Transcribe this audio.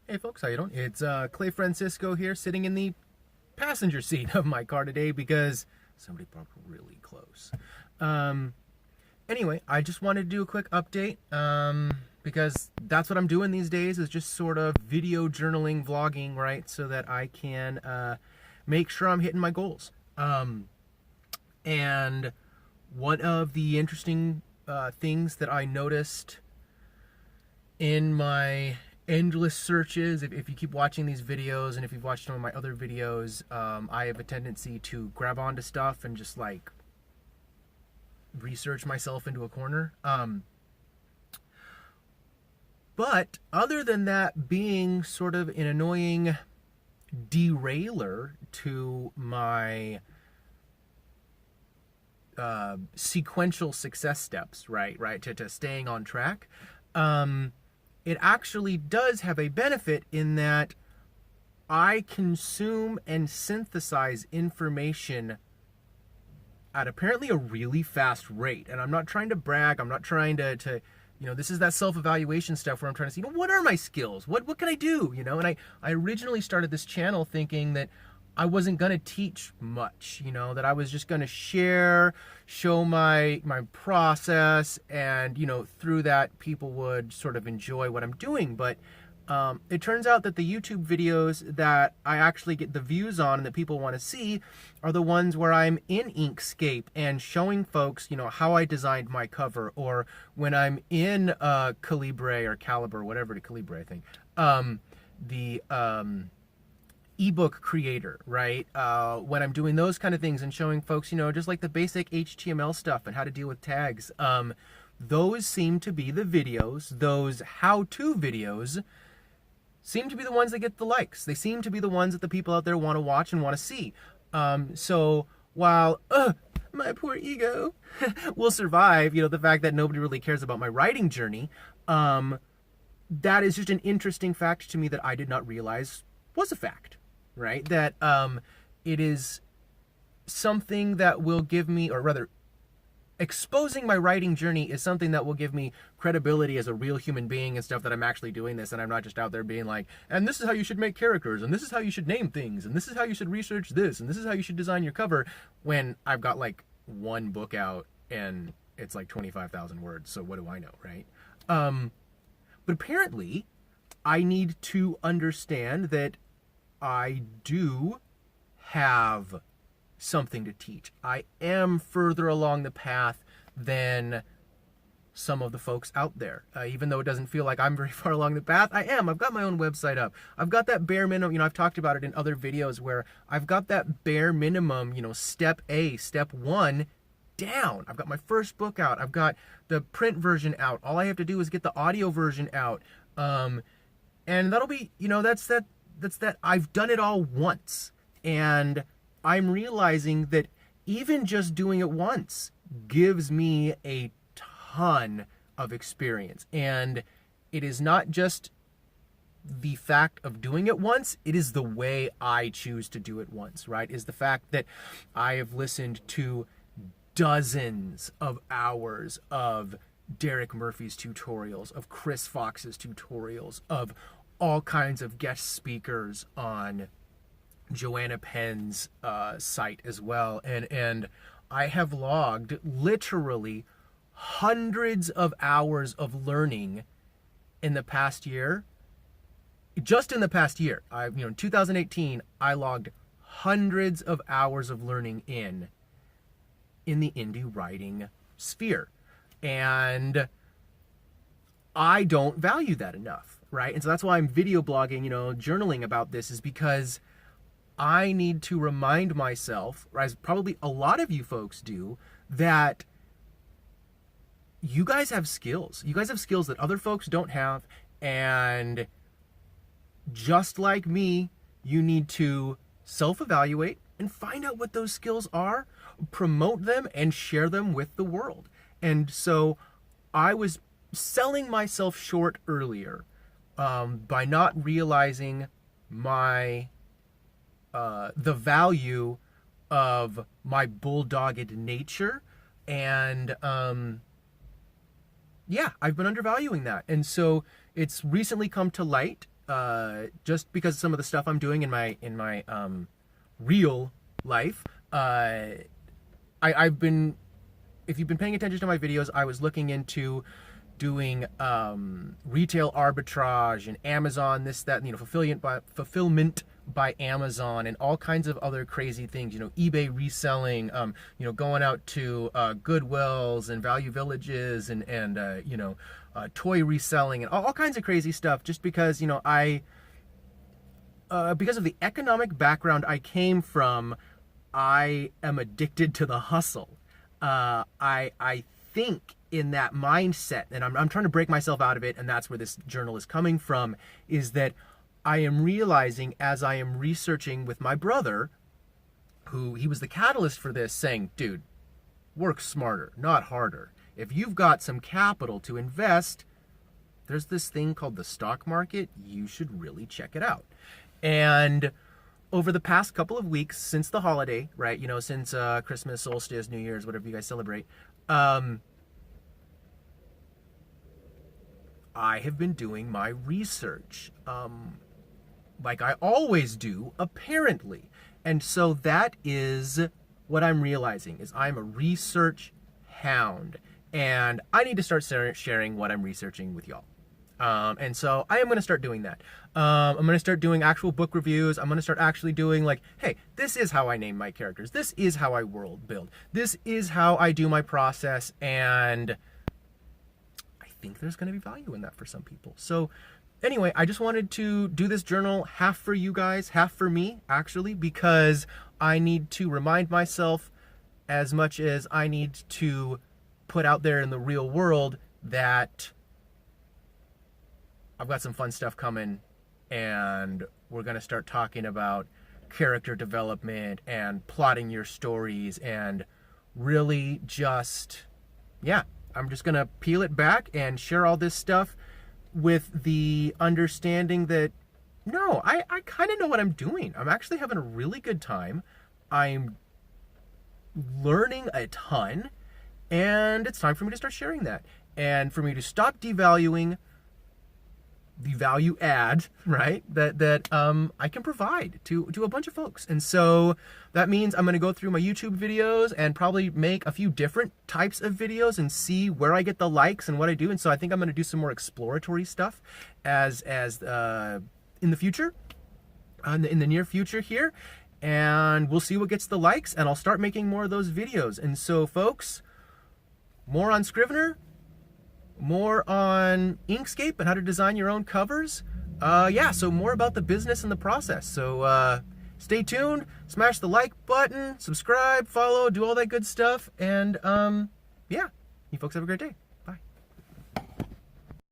Hey folks, how you doing? It's Clay Francisco here, sitting in the passenger seat of my car today because somebody parked really close. Um, anyway, I just wanted to do a quick update because that's what I'm doing these days is just sort of video journaling, vlogging, right? So that I can make sure I'm hitting my goals. And one of the interesting things that I noticed in my endless searches, if you keep watching these videos and if you've watched some of my other videos, I have a tendency to grab onto stuff and just like research myself into a corner. But other than that being sort of an annoying derailer to my sequential success steps, right, to staying on track, it actually does have a benefit in that I consume and synthesize information at apparently a really fast rate. And I'm not trying to brag. I'm not trying to this is that self-evaluation stuff where I'm trying to see, what are my skills? What can I do? And I originally started this channel thinking that I wasn't going to teach much, that I was just going to show my process, and, through that people would sort of enjoy what I'm doing. But it turns out that the YouTube videos that I actually get the views on and that people want to see are the ones where I'm in Inkscape and showing folks, how I designed my cover, or when I'm in Calibre or Caliber, whatever, to Calibre, I think, the ebook creator, right? When I'm doing those kind of things and showing folks, just like the basic HTML stuff and how to deal with tags, those seem to be the videos, those how-to videos seem to be the ones that get the likes. They seem to be the ones that the people out there want to watch and want to see. So while my poor ego will survive, the fact that nobody really cares about my writing journey, that is just an interesting fact to me that I did not realize was a fact, right? That it is something that will give me, or rather, exposing my writing journey is something that will give me credibility as a real human being and stuff, that I'm actually doing this and I'm not just out there being like, and this is how you should make characters, and this is how you should name things, and this is how you should research this, and this is how you should design your cover, when I've got like one book out and it's like 25,000 words, so what do I know, right? But apparently I need to understand that I do have something to teach. I am further along the path than some of the folks out there. Even though it doesn't feel like I'm very far along the path, I am. I've got my own website up. I've got that bare minimum, I've talked about it in other videos where I've got that bare minimum, step one down. I've got my first book out. I've got the print version out. All I have to do is get the audio version out. And that'll be, that's that I've done it all once. And I'm realizing that even just doing it once gives me a ton of experience. And it is not just the fact of doing it once, it is the way I choose to do it once, right? Is the fact that I have listened to dozens of hours of Derek Murphy's tutorials, of Chris Fox's tutorials, of all kinds of guest speakers on Joanna Penn's site as well, and I have logged literally hundreds of hours of learning in the past year. Just in the past year, in 2018, I logged hundreds of hours of learning in the indie writing sphere, and I don't value that enough, right? And so that's why I'm video blogging, journaling about this, is because I need to remind myself, as probably a lot of you folks do, that you guys have skills. You guys have skills that other folks don't have, and just like me, you need to self-evaluate and find out what those skills are, promote them, and share them with the world. And so I was selling myself short earlier by not realizing the value of my bulldogged nature, and yeah, I've been undervaluing that. And so it's recently come to light just because of some of the stuff I'm doing in my real life. I've been, if you've been paying attention to my videos, I was looking into doing retail arbitrage and Amazon, this, that, fulfillment by Amazon and all kinds of other crazy things, eBay reselling, going out to Goodwills and Value Villages and toy reselling and all kinds of crazy stuff, just because, because of the economic background I came from, I am addicted to the hustle. I think in that mindset, and I'm trying to break myself out of it, and that's where this journal is coming from, is that I am realizing as I am researching with my brother, who he was the catalyst for this, saying, dude, work smarter, not harder. If you've got some capital to invest, there's this thing called the stock market. You should really check it out. And over the past couple of weeks since the holiday, right, since Christmas, solstice, New Year's, whatever you guys celebrate, I have been doing my research, like I always do, apparently. And so that is what I'm realizing, is I'm a research hound, and I need to start sharing what I'm researching with y'all. And so I am going to start doing that. I'm going to start doing actual book reviews. I'm going to start actually doing like, hey, this is how I name my characters. This is how I world build. This is how I do my process. And I think there's going to be value in that for some people. So anyway, I just wanted to do this journal, half for you guys, half for me, actually, because I need to remind myself as much as I need to put out there in the real world that I've got some fun stuff coming, and we're going to start talking about character development and plotting your stories, and really just, I'm just going to peel it back and share all this stuff with the understanding that, no, I kind of know what I'm doing. I'm actually having a really good time. I'm learning a ton, and it's time for me to start sharing that. And for me to stop devaluing the value add, right, that I can provide to a bunch of folks. And so that means I'm going to go through my YouTube videos and probably make a few different types of videos and see where I get the likes and what I do. And so I think I'm going to do some more exploratory stuff as in the future, in the near future here. And we'll see what gets the likes, and I'll start making more of those videos. And so folks, more on Scrivener, more on Inkscape and how to design your own covers. So more about the business and the process. So stay tuned, smash the like button, subscribe, follow, do all that good stuff. And you folks have a great day.